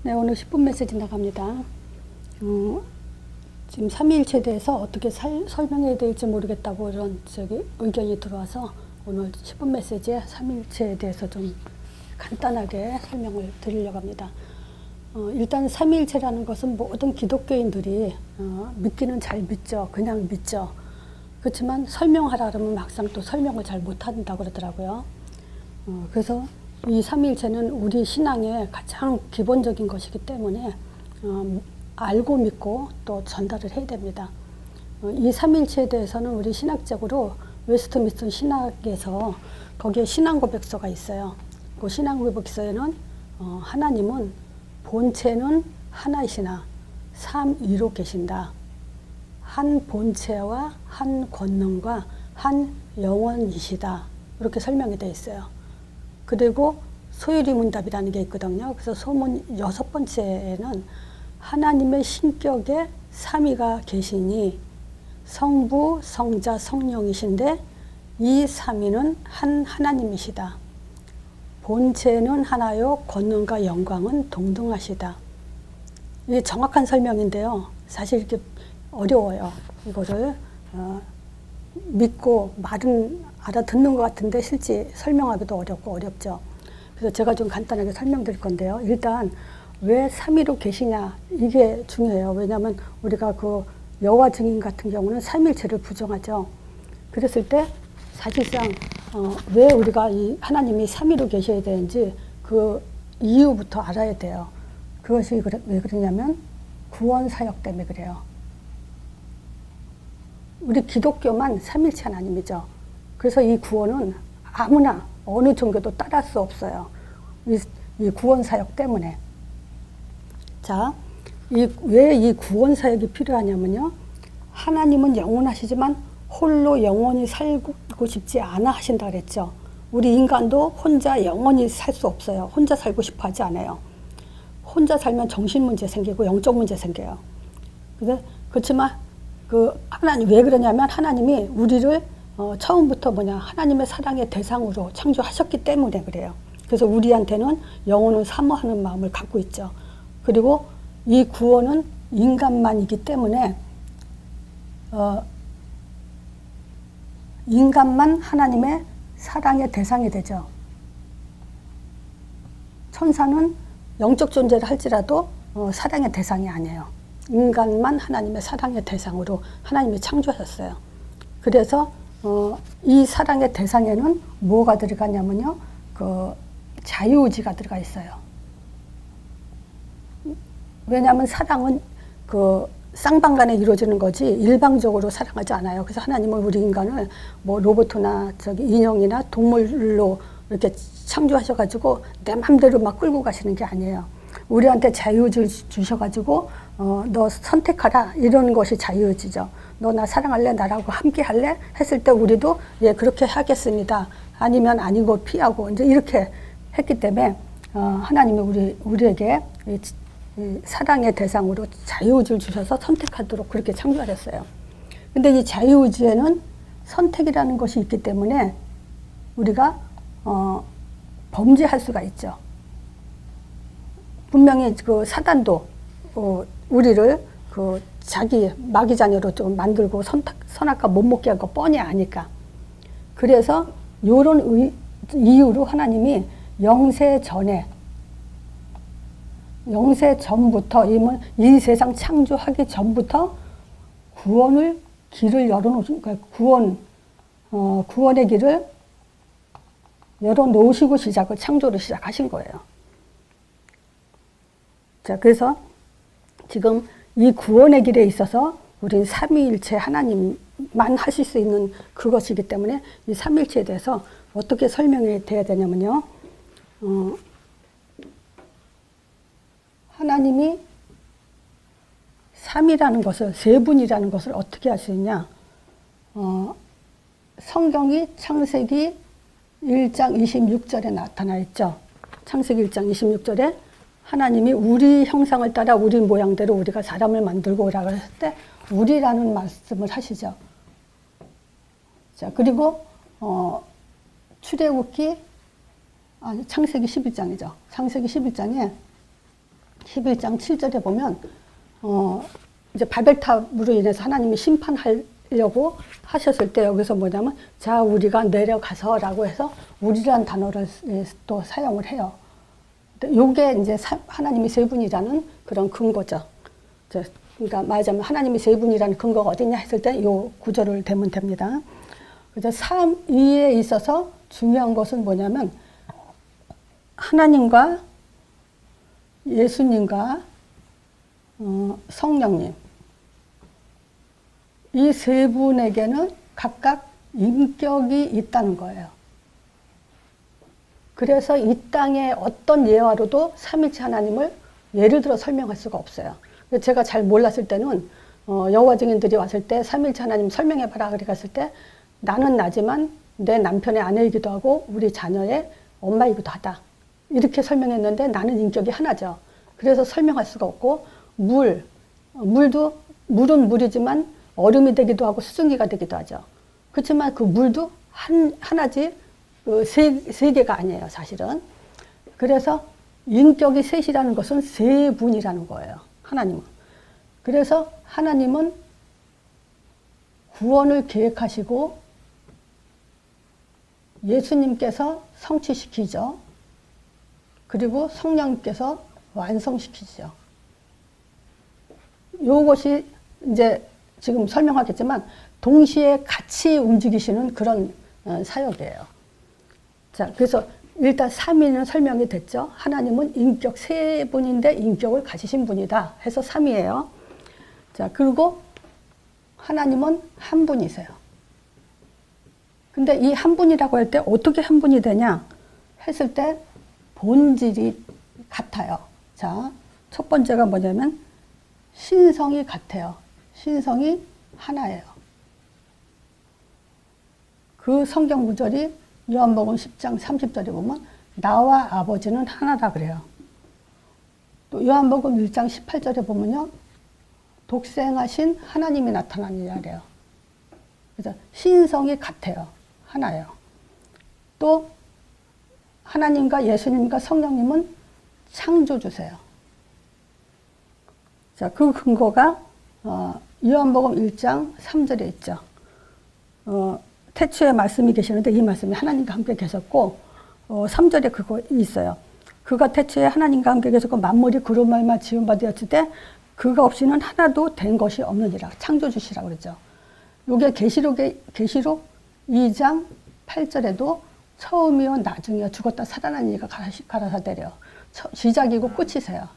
네, 오늘 10분 메시지 나갑니다. 지금 삼위일체에 대해서 어떻게 설명해야 될지 모르겠다고 이런 의견이 들어와서 오늘 10분 메시지에 삼위일체에 대해서 좀 간단하게 설명을 드리려고 합니다. 일단 삼위일체라는 것은 모든 기독교인들이 믿기는 잘 믿죠. 그냥 믿죠. 그렇지만 설명하라 그러면 막상 또 설명을 잘 못한다고 그러더라고요. 그래서 이 삼위일체는 우리 신앙의 가장 기본적인 것이기 때문에 알고 믿고 또 전달을 해야 됩니다. 이 삼위일체에 대해서는 우리 신학적으로 웨스트민스터 신학에서 거기에 신앙고백서가 있어요. 그 신앙고백서에는 하나님은 본체는 하나이시나 삼위로 계신다. 한 본체와 한 권능과 한 영원이시다. 이렇게 설명이 되어 있어요. 그리고 소유리문답이라는 게 있거든요. 그래서 소문 6번째에는 하나님의 신격에 삼위가 계시니 성부, 성자, 성령이신데 이 삼위는 한 하나님이시다. 본체는 하나요 권능과 영광은 동등하시다. 이게 정확한 설명인데요. 사실 이렇게 어려워요. 이거를 믿고 말은 알아듣는 것 같은데 실제 설명하기도 어렵고 어렵죠. 그래서 제가 좀 간단하게 설명드릴 건데요. 일단 왜 삼위로 계시냐 이게 중요해요. 왜냐하면 우리가 그 여호와 증인 같은 경우는 삼위일체를 부정하죠. 그랬을 때 사실상 왜 우리가 이 하나님이 삼위로 계셔야 되는지 그 이유부터 알아야 돼요. 그것이 왜 그러냐면 구원 사역 때문에 그래요. 우리 기독교만 삼위일체 하나님이죠. 그래서 이 구원은 아무나 어느 종교도 따를 수 없어요. 이 구원 사역 때문에. 자, 왜 이 구원 사역이 필요하냐면요. 하나님은 영원하시지만 홀로 영원히 살고 싶지 않아 하신다 그랬죠. 우리 인간도 혼자 영원히 살 수 없어요. 혼자 살고 싶어 하지 않아요. 혼자 살면 정신 문제 생기고 영적 문제 생겨요. 그렇지만 하나님 왜 그러냐면 하나님이 우리를 처음부터 하나님의 사랑의 대상으로 창조하셨기 때문에 그래요. 그래서 우리한테는 영혼을 사모하는 마음을 갖고 있죠. 그리고 이 구원은 인간만이기 때문에 인간만 하나님의 사랑의 대상이 되죠. 천사는 영적 존재를 할지라도 사랑의 대상이 아니에요. 인간만 하나님의 사랑의 대상으로 하나님이 창조하셨어요. 그래서 이 사랑의 대상에는 뭐가 들어가냐면요. 자유의지가 들어가 있어요. 왜냐하면 사랑은 쌍방간에 이루어지는 거지 일방적으로 사랑하지 않아요. 그래서 하나님은 우리 인간을 로봇이나 인형이나 동물로 이렇게 창조하셔가지고 내 맘대로 막 끌고 가시는 게 아니에요. 우리한테 자유의지를 주셔가지고 너 선택하라 이런 것이 자유의지죠. 너 나 사랑할래? 나라고 함께 할래? 했을 때 우리도 예 그렇게 하겠습니다. 아니면 아니고 피하고 이제 이렇게 했기 때문에 하나님이 우리에게 이 사랑의 대상으로 자유의지를 주셔서 선택하도록 그렇게 창조하셨어요. 근데 이 자유의지에는 선택이라는 것이 있기 때문에 우리가 범죄할 수가 있죠. 분명히 사단도 우리를 자기 마귀 자녀로 좀 만들고 선악과 못 먹게 하고 뻔히 아니까. 그래서 이런 이유로 하나님이 영세 전부터 이 세상 창조하기 전부터 길을 열어놓으신 거예요. 구원의 길을 열어놓으시고 창조를 시작하신 거예요. 자, 그래서 지금 이 구원의 길에 있어서 우리는 삼위일체 하나님만 하실 수 있는 그것이기 때문에 이 삼위일체에 대해서 어떻게 설명이 돼야 되냐면요. 하나님이 삼이라는 것을, 세 분이라는 것을 어떻게 할 수 있냐. 성경이 창세기 1장 26절에 나타나 있죠. 창세기 1장 26절에 하나님이 우리 형상을 따라 우리 모양대로 우리가 사람을 만들고 오라고 했을 때 우리라는 말씀을 하시죠. 자, 그리고 출애굽기 창세기 11장이죠. 창세기 11장에 11장 7절에 보면 이제 바벨탑으로 인해서 하나님이 심판하려고 하셨을 때 여기서 뭐냐면 자 우리가 내려가서라고 해서 우리란 단어를 또 사용을 해요. 요게 이제 하나님이 세 분이라는 그런 근거죠. 그러니까 말하자면 하나님이 세 분이라는 근거가 어디냐 했을 때 요 구절을 대면 됩니다. 그래서 삶 위에 있어서 중요한 것은 뭐냐면 하나님과 예수님과 성령님 이 세 분에게는 각각 인격이 있다는 거예요. 그래서 이 땅의 어떤 예화로도 삼위일체 하나님을 예를 들어 설명할 수가 없어요. 제가 잘 몰랐을 때는 여호와 증인들이 왔을 때 삼위일체 하나님 설명해봐라 그래 갔을 때 나는 나지만 내 남편의 아내이기도 하고 우리 자녀의 엄마이기도 하다. 이렇게 설명했는데 나는 인격이 하나죠. 그래서 설명할 수가 없고 물은 물이지만 얼음이 되기도 하고 수증기가 되기도 하죠. 그렇지만 그 물도 하나지 세 개가 아니에요, 사실은. 그래서 인격이 셋이라는 것은 세 분이라는 거예요, 하나님은. 그래서 하나님은 구원을 계획하시고 예수님께서 성취시키죠. 그리고 성령님께서 완성시키죠. 요것이 이제 지금 설명하겠지만 동시에 같이 움직이시는 그런 사역이에요. 자, 그래서 일단 삼위는 설명이 됐죠. 하나님은 인격 세 분인데 인격을 가지신 분이다 해서 삼위예요. 자, 그리고 하나님은 한 분이세요. 근데 이 한 분이라고 할 때 어떻게 한 분이 되냐 했을 때 본질이 같아요. 자, 첫 번째가 뭐냐면 신성이 같아요. 신성이 하나예요. 그 성경 구절이 요한복음 10장 30절에 보면 나와 아버지는 하나다 그래요. 또 요한복음 1장 18절에 보면요. 독생하신 하나님이 나타나느냐 그래요. 그래서 신성이 같아요. 하나예요. 또 하나님과 예수님과 성령님은 창조주세요. 자, 그 근거가 요한복음 1장 3절에 있죠. 태초에 말씀이 계시는데 이 말씀이 하나님과 함께 계셨고 3절에 그거 있어요. 그가 태초에 하나님과 함께 계셨고 만물이 그로 말미암아 지은 바 되었을 때 그가 없이는 하나도 된 것이 없느니라. 창조주시라고 그랬죠. 요게 계시록 2장 8절에도 처음이요 나중이요 죽었다 살아난 이가 가라사대려. 시작이고 끝이세요.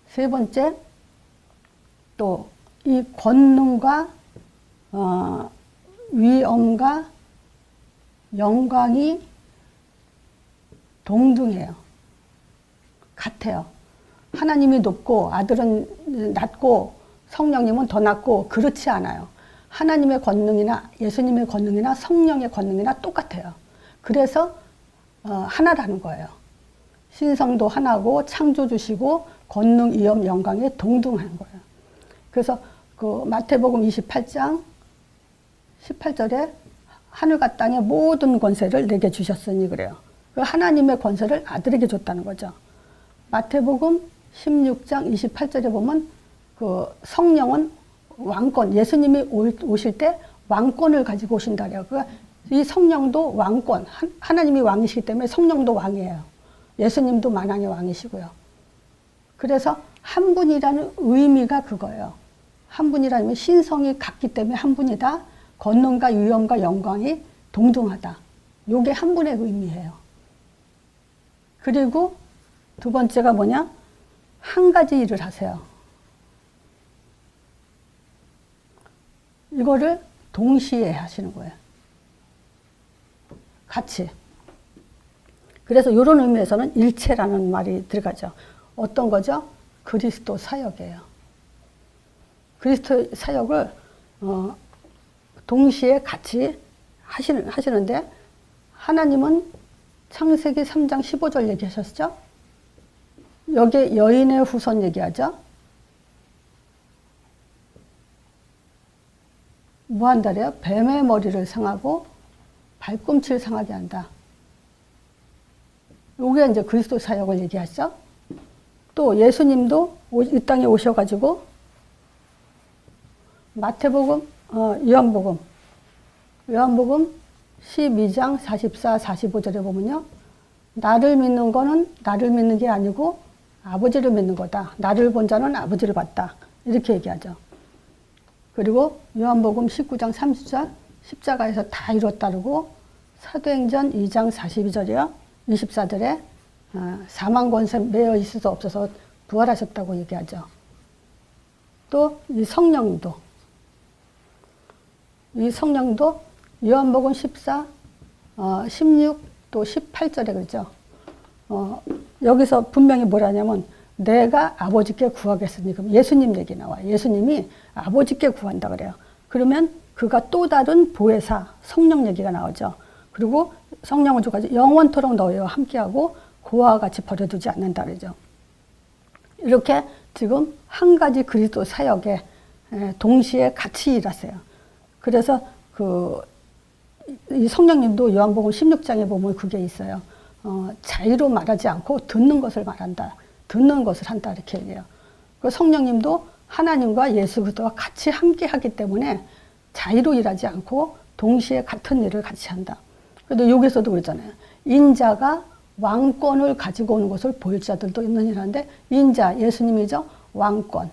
세 번째 또 이 권능과 위엄과 영광이 동등해요. 같아요. 하나님이 높고 아들은 낮고 성령님은 더 낮고 그렇지 않아요. 하나님의 권능이나 예수님의 권능이나 성령의 권능이나 똑같아요. 그래서 하나라는 거예요. 신성도 하나고 창조주시고 권능, 위엄, 영광에 동등한 거예요. 그래서 그 마태복음 28장 18절에 하늘과 땅의 모든 권세를 내게 주셨으니 그래요. 그 하나님의 권세를 아들에게 줬다는 거죠. 마태복음 16장 28절에 보면 그 성령은 왕권, 예수님이 오실 때 왕권을 가지고 오신다 그래요. 그러니까 이 성령도 왕권, 하나님이 왕이시기 때문에 성령도 왕이에요. 예수님도 만왕의 왕이시고요. 그래서 한 분이라는 의미가 그거예요. 한 분이라면 신성이 같기 때문에 한 분이다. 권능과 위엄과 영광이 동등하다. 요게 한 분의 의미예요. 그리고 두 번째가 뭐냐? 한 가지 일을 하세요. 이거를 동시에 하시는 거예요. 같이. 그래서 이런 의미에서는 일체라는 말이 들어가죠. 어떤 거죠? 그리스도 사역이에요. 그리스도 사역을 동시에 같이 하시는데 하나님은 창세기 3장 15절 얘기하셨죠? 여기 여인의 후손 얘기하죠? 뭐 한다래요? 뱀의 머리를 상하고 발꿈치를 상하게 한다. 요게 이제 그리스도 사역을 얘기하죠? 또 예수님도 이 땅에 오셔가지고 마태복음, 요한복음 12장 44, 45절에 보면요. 나를 믿는 거는 나를 믿는 게 아니고 아버지를 믿는 거다. 나를 본 자는 아버지를 봤다. 이렇게 얘기하죠. 그리고 요한복음 19장 30절 십자가에서 다 이뤘다고 사도행전 2장 42절이요. 24절에 사망 권세 매여 있을 수 없어서 부활하셨다고 얘기하죠. 또 이 성령도 요한복음 14, 16, 또 18절에 그러죠. 여기서 분명히 뭐라냐면 내가 아버지께 구하겠으니, 그럼 예수님 얘기 나와요. 예수님이 아버지께 구한다 그래요. 그러면 그가 또 다른 보혜사 성령 얘기가 나오죠. 그리고 성령을 주가지고 영원토록 너희와 함께하고 고아와 같이 버려두지 않는다 그러죠. 이렇게 지금 한 가지 그리스도 사역에 동시에 같이 일하세요. 그래서 이 성령님도 요한복음 16장에 보면 그게 있어요. 자의로 말하지 않고 듣는 것을 말한다. 듣는 것을 한다 이렇게 얘기해요. 그 성령님도 하나님과 예수 그리스도와 같이 함께 하기 때문에 자의로 일하지 않고 동시에 같은 일을 같이 한다. 그래도 여기서도 그러잖아요. 인자가 왕권을 가지고 오는 것을 보일 자들도 있느니라는데 인자 예수님이죠. 왕권.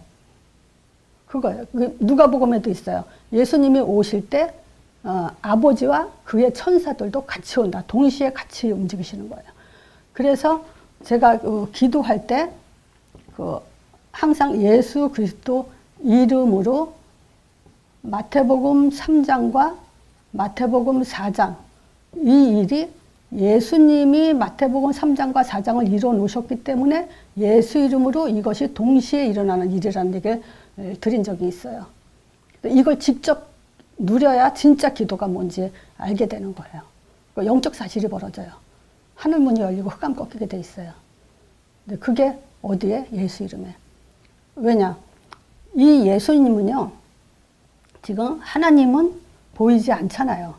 그거예요. 누가복음에도 있어요. 예수님이 오실 때 아버지와 그의 천사들도 같이 온다. 동시에 같이 움직이시는 거예요. 그래서 제가 기도할 때 항상 예수 그리스도 이름으로 마태복음 3장과 마태복음 4장 이 일이 예수님이 마태복음 3장과 4장을 이뤄 놓으셨기 때문에 예수 이름으로 이것이 동시에 일어나는 일이라는 얘기를 드린 적이 있어요. 이걸 직접 누려야 진짜 기도가 뭔지 알게 되는 거예요. 영적 사실이 벌어져요. 하늘문이 열리고 흑암 꺾이게 돼 있어요. 근데 그게 어디에? 예수 이름에. 왜냐? 이 예수님은요, 지금 하나님은 보이지 않잖아요.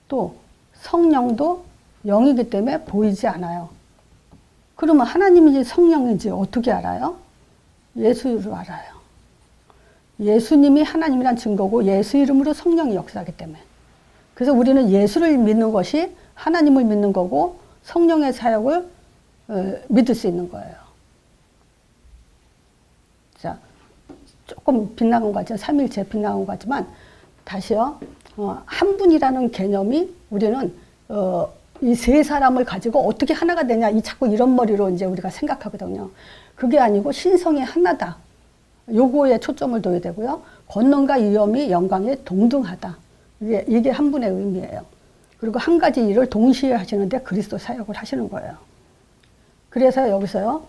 또 성령도 영이기 때문에 보이지 않아요. 그러면 하나님인지 성령인지 어떻게 알아요? 예수로 알아요. 예수님이 하나님이란 증거고 예수 이름으로 성령이 역사하기 때문에. 그래서 우리는 예수를 믿는 것이 하나님을 믿는 거고 성령의 사역을 믿을 수 있는 거예요. 자, 조금 빗나간 것 같죠. 삼일체 빗나간 것 같지만 다시요. 한 분이라는 개념이 우리는 이 세 사람을 가지고 어떻게 하나가 되냐 자꾸 이런 머리로 이제 우리가 생각하거든요. 그게 아니고 신성이 하나다. 요거에 초점을 둬야 되고요. 권능과 위엄이 영광에 동등하다. 이게 한 분의 의미예요. 그리고 한 가지 일을 동시에 하시는데 그리스도 사역을 하시는 거예요. 그래서 여기서요.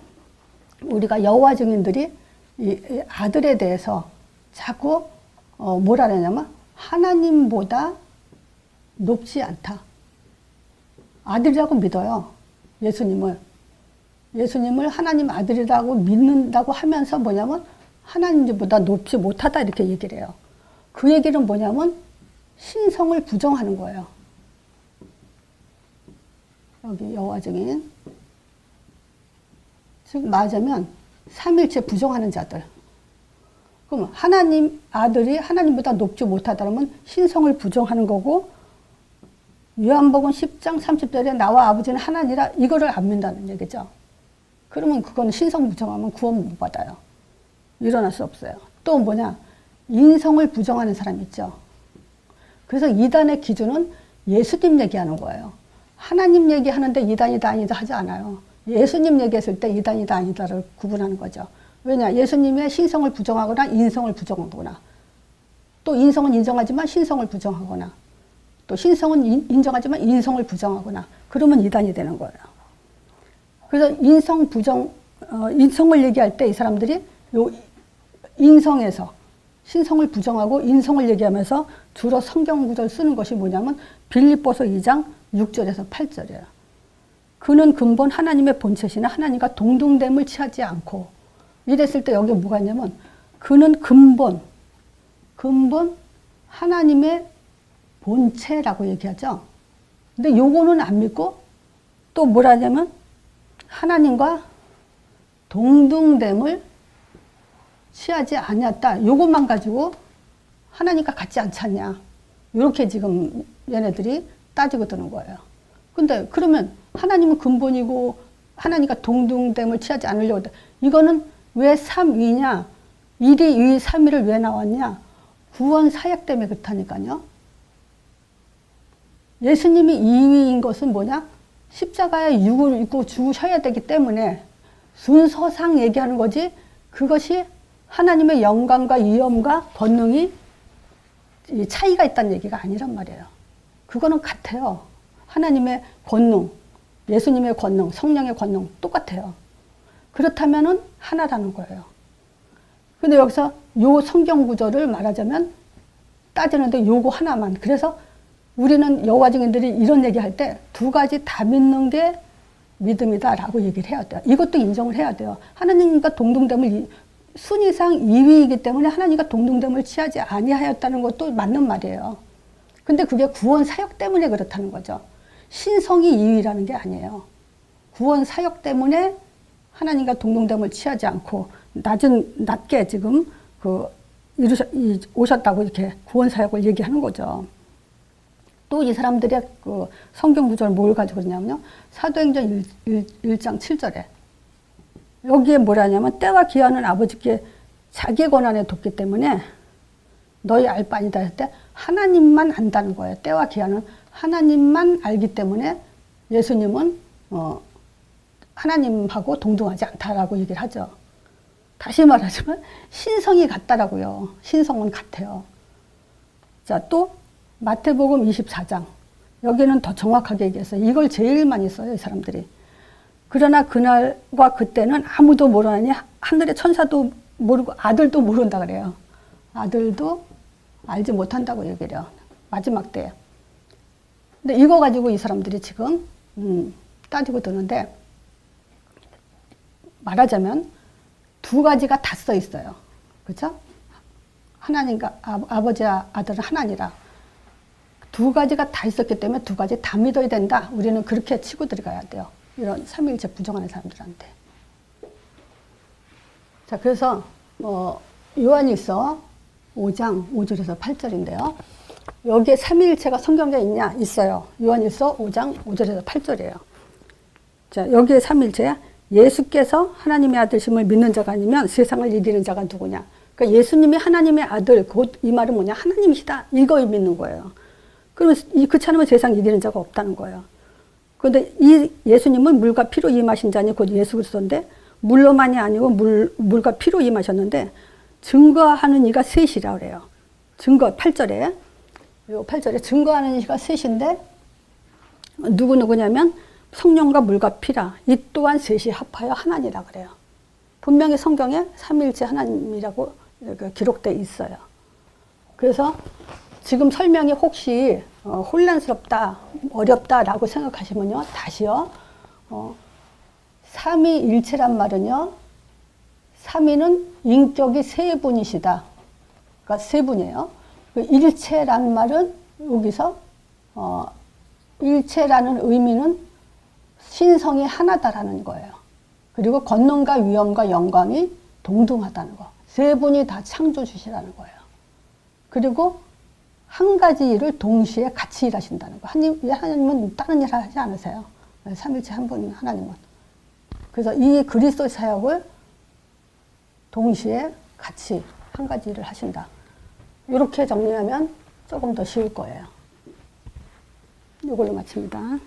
우리가 여호와 증인들이 이 아들에 대해서 자꾸 뭐라 그러냐면 하나님보다 높지 않다. 아들이라고 믿어요. 예수님을 하나님 아들이라고 믿는다고 하면서 뭐냐면 하나님보다 높지 못하다 이렇게 얘기를 해요. 그 얘기는 뭐냐면 신성을 부정하는 거예요. 여기 여호와 증인. 즉 말하자면 삼일체 부정하는 자들. 그럼 하나님 아들이 하나님보다 높지 못하다면 신성을 부정하는 거고 요한복음 10장 30절에 나와 아버지는 하나니라 이거를 안 믿는다는 얘기죠. 그러면 그건 신성 부정하면 구원 못 받아요. 일어날 수 없어요. 또 뭐냐? 인성을 부정하는 사람 있죠. 그래서 이단의 기준은 예수님 얘기하는 거예요. 하나님 얘기하는데 이단이다 아니다 하지 않아요. 예수님 얘기했을 때 이단이다 아니다를 구분하는 거죠. 왜냐? 예수님의 신성을 부정하거나 인성을 부정하거나 또 인성은 인정하지만 신성을 부정하거나 또 신성은 인정하지만 인성을 부정하거나 그러면 이단이 되는 거예요. 그래서 인성을 얘기할 때 이 사람들이 요 인성에서 신성을 부정하고 인성을 얘기하면서 주로 성경 구절 쓰는 것이 뭐냐면 빌립보서 2장 6절에서 8절이에요. 그는 근본 하나님의 본체시나 하나님과 동등됨을 취하지 않고 이랬을 때 여기 뭐가 있냐면 그는 근본 하나님의 본체라고 얘기하죠. 근데 요거는 안 믿고 또 뭐라냐면 하나님과 동등됨을 취하지 아니었다. 요것만 가지고 하나님과 같지 않지 않냐. 이렇게 지금 얘네들이 따지고 드는 거예요. 근데 그러면 하나님은 근본이고 하나님과 동등됨을 취하지 않으려고 했다. 이거는 왜 3위냐? 1이 2, 3위를 왜 나왔냐? 구원 사역 때문에 그렇다니까요. 예수님이 2위인 것은 뭐냐? 십자가에 육을 입고 죽으셔야 되기 때문에 순서상 얘기하는 거지, 그것이 하나님의 영광과 위엄과 권능이 차이가 있다는 얘기가 아니란 말이에요. 그거는 같아요. 하나님의 권능, 예수님의 권능, 성령의 권능 똑같아요. 그렇다면은 하나라는 거예요. 근데 여기서 요 성경 구절을 말하자면 따지는데 요거 하나만. 그래서 우리는 여호와 증인들이 이런 얘기할 때 두 가지 다 믿는 게 믿음이다라고 얘기를 해야 돼요. 이것도 인정을 해야 돼요. 하나님과 동등됨을 순위상 2위이기 때문에 하나님과 동등됨을 취하지 아니하였다는 것도 맞는 말이에요. 근데 그게 구원 사역 때문에 그렇다는 거죠. 신성이 2위라는 게 아니에요. 구원 사역 때문에 하나님과 동등됨을 취하지 않고 낮게 지금 오셨다고 이렇게 구원 사역을 얘기하는 거죠. 또 이 사람들의 그 성경 구절 뭘 가지고 그러냐면요. 사도행전 1장 7절에 여기에 뭐라냐면 때와 기한은 아버지께 자기 권한에 뒀기 때문에 너희 알 바 아니다 할 때 하나님만 안다는 거예요. 때와 기한은 하나님만 알기 때문에 예수님은 하나님하고 동등하지 않다라고 얘기를 하죠. 다시 말하자면 신성이 같다라고요. 신성은 같아요. 자, 또 마태복음 24장. 여기는 더 정확하게 얘기했어요. 이걸 제일 많이 써요, 이 사람들이. 그러나 그날과 그때는 아무도 모르나니 하늘의 천사도 모르고 아들도 모른다 그래요. 아들도 알지 못한다고 얘기를 해요. 마지막 때에. 근데 이거 가지고 이 사람들이 지금 따지고 드는데 말하자면 두 가지가 다 써 있어요. 그렇죠? 하나님과 아버지와 아들은 하나니라. 두 가지가 다 있었기 때문에 두 가지 다 믿어야 된다. 우리는 그렇게 치고 들어가야 돼요. 이런 삼위일체 부정하는 사람들한테. 자, 그래서 요한일서 5장 5절에서 8절인데요. 여기에 삼위일체가 성경에 있냐? 있어요. 요한일서 5장 5절에서 8절이에요. 자, 여기에 삼위일체야. 예수께서 하나님의 아들심을 믿는 자가 아니면 세상을 이기는 자가 누구냐? 그러니까 예수님이 하나님의 아들, 곧 이 말은 뭐냐? 하나님이시다. 이거 믿는 거예요. 그러면 그렇지 않으면 세상 이기는 자가 없다는 거예요. 그런데 이 예수님은 물과 피로 임하신 자니 곧 예수 그리스도인데 물로만이 아니고 물과 피로 임하셨는데 증거하는 이가 셋이라 그래요. 증거 8절에 요 8절에 증거하는 이가 셋인데 누구냐면 성령과 물과 피라. 이 또한 셋이 합하여 하나니라 그래요. 분명히 성경에 삼위일체 하나님이라고 기록되어 있어요. 그래서 지금 설명이 혹시 혼란스럽다, 어렵다라고 생각하시면요. 다시요. 삼위일체란 말은요. 삼위는 인격이 세 분이시다. 그러니까 세 분이에요. 일체란 말은 여기서 일체라는 의미는 신성이 하나다라는 거예요. 그리고 권능과 위엄과 영광이 동등하다는 거. 세 분이 다 창조주시라는 거예요. 그리고 한 가지 일을 동시에 같이 일하신다는 거. 하나님은 다른 일을 하지 않으세요. 삼일체 한 분 하나님은. 그래서 이 그리스도 사역을 동시에 같이 한 가지 일을 하신다. 이렇게 정리하면 조금 더 쉬울 거예요. 이걸로 마칩니다.